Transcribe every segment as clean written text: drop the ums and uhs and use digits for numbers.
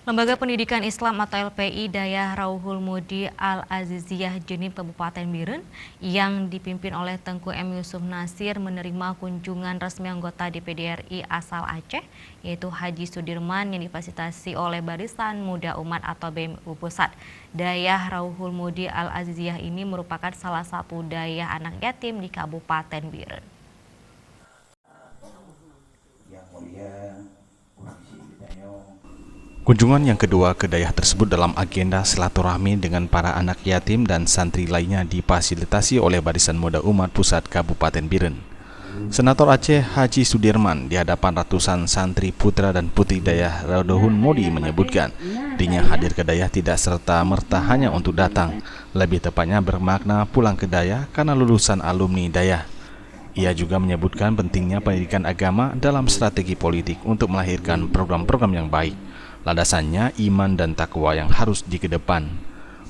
Lembaga Pendidikan Islam atau LPI Dayah Rauhul Mudi Al-Aziziyah Jenim Kabupaten Biren yang dipimpin oleh Tengku M. Yusuf Nasir menerima kunjungan resmi anggota DPD RI asal Aceh, yaitu Haji Sudirman yang difasilitasi oleh Barisan Muda Umat atau BMU Pusat. Dayah Rauhul Mudi Al-Aziziyah ini merupakan salah satu dayah anak yatim di Kabupaten Biren. Kunjungan yang kedua ke dayah tersebut dalam agenda silaturahmi dengan para anak yatim dan santri lainnya difasilitasi oleh Barisan Muda Umat Pusat Kabupaten Biren. Senator Aceh Haji Sudirman di hadapan ratusan santri putra dan putri dayah Rauhul Mudi menyebutkan dirinya hadir ke dayah tidak serta-merta hanya untuk datang, lebih tepatnya bermakna pulang ke dayah karena lulusan alumni dayah. Ia juga menyebutkan pentingnya pendidikan agama dalam strategi politik untuk melahirkan program-program yang baik. Landasannya iman dan takwa yang harus dikedepan.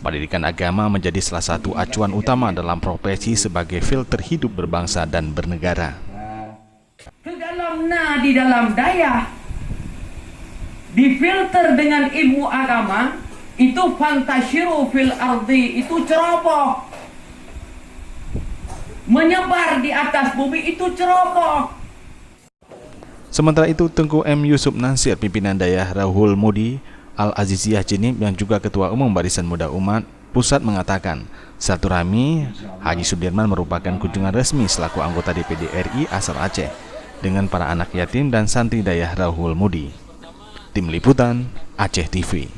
Pendidikan agama menjadi salah satu acuan utama dalam profesi sebagai filter hidup berbangsa dan bernegara. Di dalam dayah difilter dengan ilmu agama, itu fantasyiru fil ardi, itu ceroboh. Menyebar di atas bumi, itu ceroboh. Sementara itu, Tengku M. Yusuf Nasir, pimpinan dayah Rauhul Mudi Al-Aziziyah Jenim yang juga Ketua Umum Barisan Muda Umat Pusat mengatakan, silaturahmi Haji Sudirman merupakan kunjungan resmi selaku anggota DPD RI asal Aceh dengan para anak yatim dan santri dayah Rauhul Mudi. Tim Liputan Aceh TV.